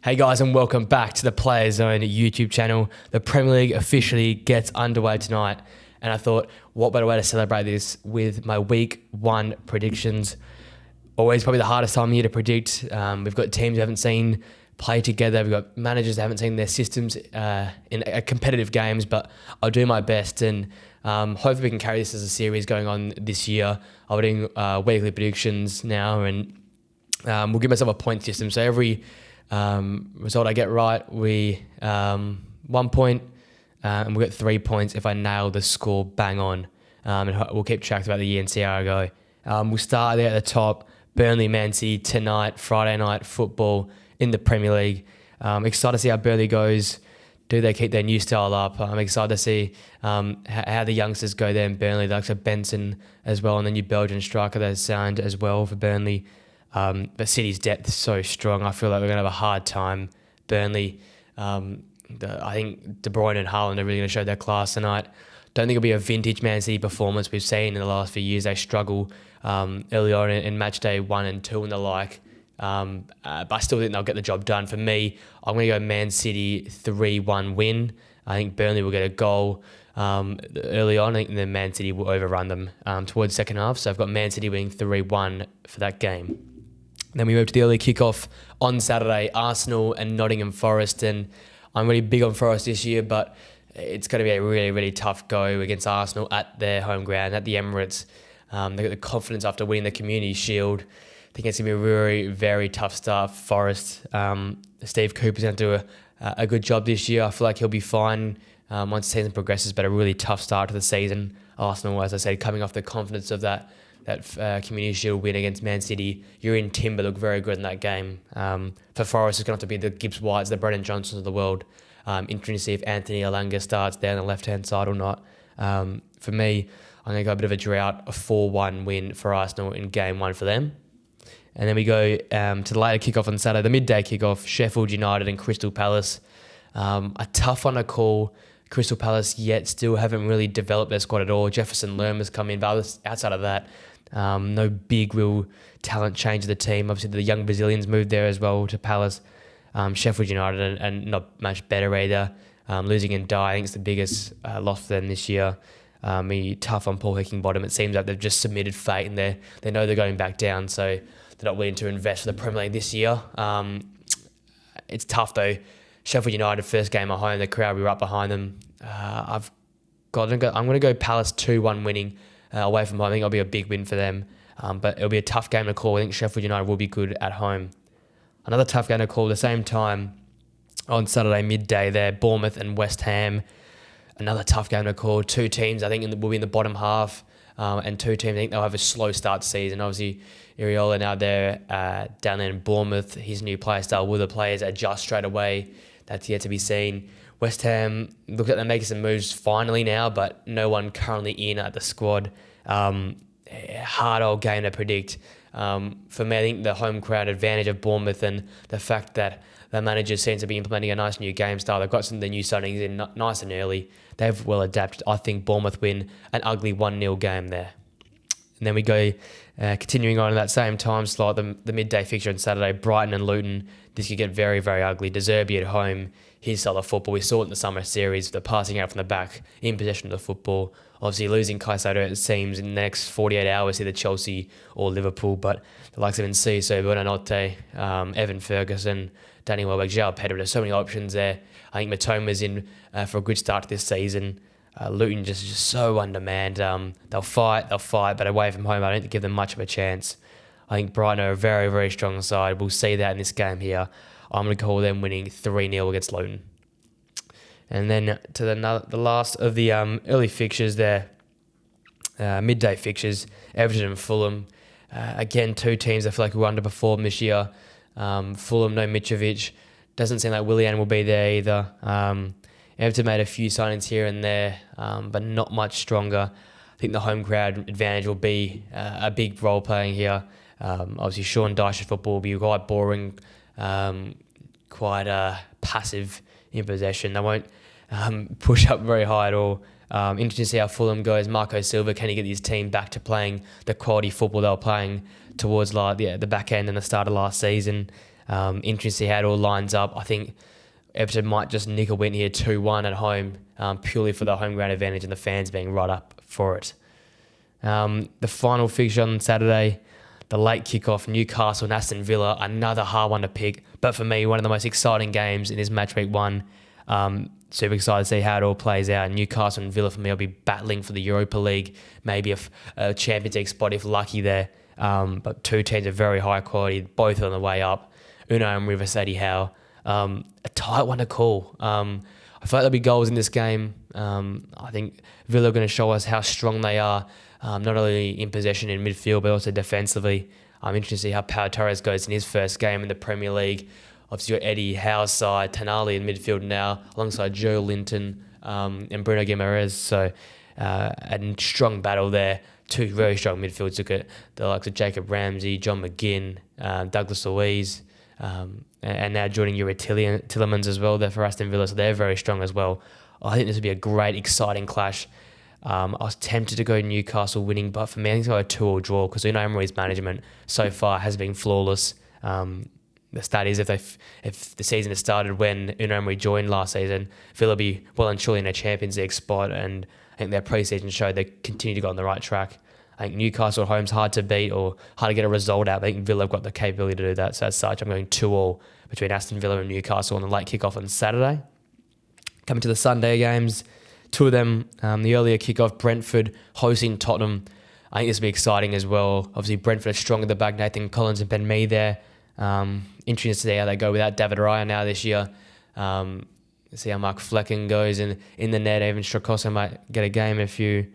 Hey guys, and welcome back to the Player Zone YouTube channel. The Premier League officially gets underway tonight, and I thought, what better way to celebrate this with my week one predictions. Always probably the hardest time of year to predict. We've got teams we haven't seen play together. We've got managers that haven't seen their systems in competitive games, but I'll do my best, and hopefully we can carry this as a series going on this year. I'll be doing weekly predictions now, and we'll give myself a point system. So every result I get right, we 1 point, and we'll get 3 points if I nail the score bang on. And we'll keep track throughout the year and see how I go. We'll start there at the top. Burnley, Man City tonight, Friday night football in the Premier League. Excited to see how Burnley goes. Do they keep their new style up? I'm excited to see how the youngsters go there in Burnley. Like Benson as well, and the new Belgian striker that's signed as well for Burnley. But City's depth is so strong. I feel like we're going to have a hard time. Burnley, I think De Bruyne and Haaland are really going to show their class tonight. Don't think it'll be a vintage Man City performance we've seen in the last few years. They struggle early on in match day 1 and 2 and the like. But I still think they'll get the job done. For me, I'm going to go Man City 3-1 win. I think Burnley will get a goal early on. I think then Man City will overrun them towards the second half. So I've got Man City winning 3-1 for that game. Then we move to the early kickoff on Saturday, Arsenal and Nottingham Forest. And I'm really big on Forest this year, but it's going to be a really, really tough go against Arsenal at their home ground, at the Emirates. They've got the confidence after winning the Community Shield. I think it's going to be a very, very tough start for Forest. Steve Cooper's going to do a good job this year. I feel like he'll be fine once the season progresses, but a really tough start to the season. Arsenal, as I said, coming off the confidence of that Community Shield win against Man City. Yuri Timber looked very good in that game. For Forest, it's going to have to be the Gibbs Whites, the Brennan Johnsons of the world. Interesting to see if Anthony Elanga starts there on the left-hand side or not. For me, I'm going to go a bit of a drought, a 4-1 win for Arsenal in game 1 for them. And then we go to the later kickoff on Saturday, the midday kickoff, Sheffield United and Crystal Palace. A tough one to call. Crystal Palace yet still haven't really developed their squad at all. Jefferson Lerma's come in, but outside of that, no big real talent change of the team. Obviously, the young Brazilians moved there as well to Palace. Sheffield United and not much better either. Losing in Dye, I think it's the biggest loss for them this year. Tough on Paul Hickingbottom. It seems like they've just submitted fate and they know they're going back down, so they're not willing to invest for the Premier League this year. It's tough though. Sheffield United, first game at home, the crowd will be right behind them. I'm going to go Palace 2-1 winning away from home. I think it'll be a big win for them, but it'll be a tough game to call. I think Sheffield United will be good at home. Another tough game to call at the same time on Saturday midday there, Bournemouth and West Ham. Another tough game to call. Two teams I think will be in the bottom half, and two teams I think they'll have a slow start to season. Obviously, Iriola now there down there in Bournemouth. His new player style, will the players adjust straight away? That's yet to be seen. West Ham, looks like they're making some moves finally now, but no one currently in at the squad. Hard old game to predict. For me, I think the home crowd advantage of Bournemouth and the fact that the manager seems to be implementing a nice new game style. They've got some of the new signings in nice and early. They've well adapted. I think Bournemouth win an ugly 1-0 game there. And then we go continuing on in that same time slot, the midday fixture on Saturday, Brighton and Luton. This could get very, very ugly. De Zerbi at home, his style of football. We saw it in the summer series, the passing out from the back, in possession of the football. Obviously losing Caicedo, it seems, in the next 48 hours, either Chelsea or Liverpool. But the likes of Enciso, Buonanotte, Evan Ferguson, Danny Welbeck, João Pedro, there's so many options there. I think Matoma's in for a good start to this season. Luton just so undermanned. They'll fight, but away from home, I don't give them much of a chance. I think Brighton are a very, very strong side. We'll see that in this game here. I'm going to call them winning 3-0 against Luton. And then to the last of the early fixtures there, midday fixtures, Everton and Fulham. Again, two teams I feel like will underperform this year. Fulham, no Mitrovic. Doesn't seem like Willian will be there either. Everton made a few signings here and there, but not much stronger. I think the home crowd advantage will be a big role playing here. Obviously, Sean Dyche's football will be quite boring, quite passive in possession. They won't push up very high at all. Interesting to see how Fulham goes. Marco Silva, can he get his team back to playing the quality football they were playing towards the back end and the start of last season? Interesting to see how it all lines up. I think Everton might just nick a win here 2-1 at home, purely for the home ground advantage and the fans being right up for it. The final fixture on Saturday, the late kickoff, Newcastle and Aston Villa, another hard one to pick. But for me, one of the most exciting games in this match week 1. Super excited to see how it all plays out. Newcastle and Villa for me will be battling for the Europa League, maybe a Champions League spot if lucky there. But two teams are very high quality, both on the way up. Unai and River Sadie Howe. A tight one to call. I feel like there'll be goals in this game. I think Villa are going to show us how strong they are, not only in possession in midfield, but also defensively. I'm interested to see how Pau Torres goes in his first game in the Premier League. Obviously, you've got Eddie Howe's side, Tonali in midfield now, alongside Joe Linton and Bruno Guimaraes. So, a strong battle there. Two very strong midfields. Look at the likes of Jacob Ramsey, John McGinn, Douglas Luiz, and now joining Yuri Tillemans as well there for Aston Villa. So they're very strong as well. I think this would be a great, exciting clash. I was tempted to go Newcastle winning, but for me, I think it's got a 2-2 draw because Unai Emery's management so far has been flawless. The stat is if the season had started when Unai Emery joined last season, Villa would be well and truly in a Champions League spot, and I think their pre-season showed they continue to go on the right track. I think Newcastle at home's hard to beat or hard to get a result out. I think Villa have got the capability to do that. So as such, I'm going 2-2 between Aston Villa and Newcastle on the late kickoff on Saturday. Coming to the Sunday games, two of them, the earlier kickoff, Brentford hosting Tottenham. I think this will be exciting as well. Obviously, Brentford are strong at the back. Nathan Collins and Ben Mee there. Interesting to see how they go without David Raya now this year. See how Mark Flecken goes in the net. Even Strakosha might get a game a few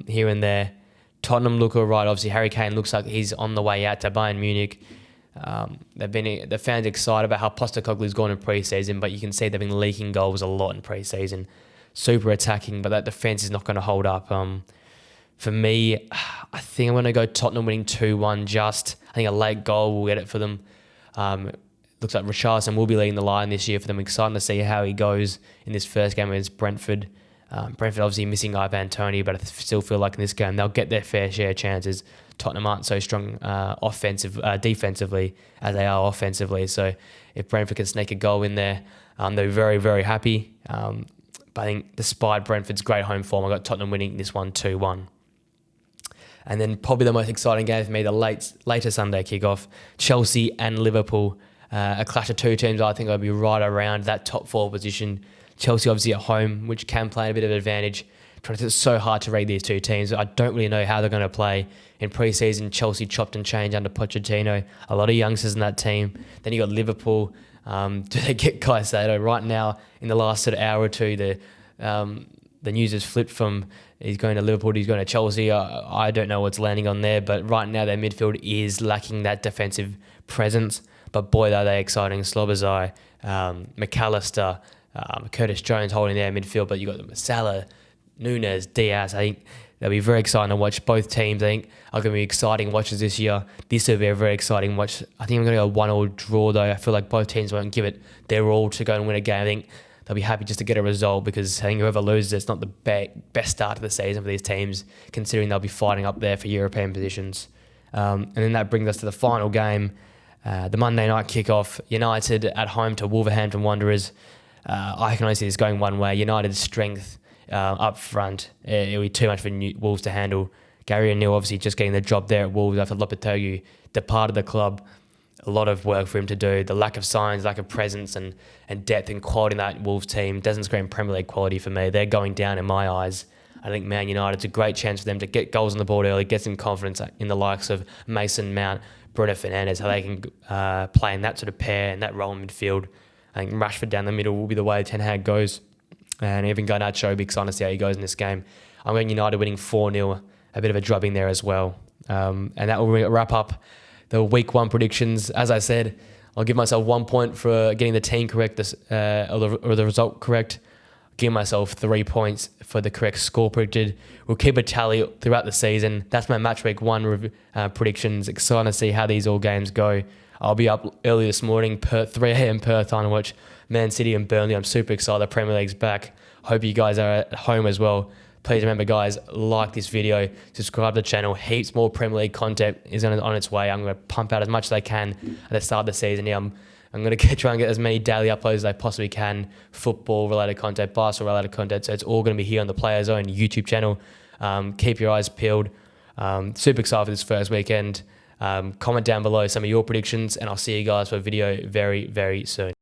here and there. Tottenham look all right. Obviously, Harry Kane looks like he's on the way out to Bayern Munich. The fans excited about how Postecoglou's gone in pre-season, but you can see they've been leaking goals a lot in pre-season. Super attacking, but that defence is not going to hold up. For me, I think I'm going to go Tottenham winning 2-1 just. I think a late goal will get it for them. Looks like Richarlison will be leading the line this year for them. Exciting to see how he goes in this first game against Brentford. Brentford obviously missing Ivan Toney, but I still feel like in this game they'll get their fair share of chances. Tottenham aren't so strong defensively as they are offensively. So if Brentford can sneak a goal in there, they're very, very happy. But I think despite Brentford's great home form, I got Tottenham winning this one 2-1. And then probably the most exciting game for me, the later Sunday kickoff, Chelsea and Liverpool. A clash of two teams I think I'll be right around that top 4 position. Chelsea obviously at home, which can play a bit of an advantage. It's so hard to read these two teams. I don't really know how they're going to play. In pre-season, Chelsea chopped and changed under Pochettino. A lot of youngsters in that team. Then you got Liverpool. Do they get Caicedo? Right now, in the last sort of hour or two, the news has flipped from he's going to Liverpool, he's going to Chelsea. I don't know what's landing on there, but right now their midfield is lacking that defensive presence. But boy, are they exciting. Slobozai, McAllister, Curtis Jones holding their midfield, but you got Salah, Nunes, Diaz. I think they'll be very exciting to watch. Both teams, I think, are going to be exciting watches this year. This will be a very exciting watch. I think I'm going to go 1-1 draw, though. I feel like both teams won't give it their all to go and win a game. I think they'll be happy just to get a result because I think whoever loses, it's not the best start to the season for these teams, considering they'll be fighting up there for European positions. And then that brings us to the final game, the Monday night kickoff, United at home to Wolverhampton Wanderers. I can only see this going one way. United's strength up front, it'll be too much for Wolves to handle. Gary O'Neill obviously just getting the job there at Wolves after Lopetegui departed the club. A lot of work for him to do. The lack of signs, lack of presence and depth and quality in that Wolves team doesn't scream Premier League quality for me. They're going down in my eyes. I think Man United's a great chance for them to get goals on the board early, get some confidence in the likes of Mason Mount, Bruno Fernandes, how they can play in that sort of pair and that role in midfield. I think Rashford down the middle will be the way Ten Hag goes. And even Garnacho, big excited to see how he goes in this game. I'm going United winning 4-0, a bit of a drubbing there as well. And that will wrap up the week 1 predictions. As I said, I'll give myself 1 point for getting the team correct or the result correct. Give myself 3 points for the correct score predicted. We'll keep a tally throughout the season. That's my match week 1 predictions. Excited to see how these all games go. I'll be up early this morning, 3 a.m. Perth time to watch Man City and Burnley. I'm super excited. The Premier League's back. Hope you guys are at home as well. Please remember, guys, like this video, subscribe to the channel. Heaps more Premier League content is on its way. I'm going to pump out as much as I can at the start of the season. Yeah, I'm going to try and get as many daily uploads as I possibly can, football-related content, Barca-related content. So it's all going to be here on the Player Zone YouTube channel. Keep your eyes peeled. Super excited for this first weekend. Comment down below some of your predictions, and I'll see you guys for a video very, very soon.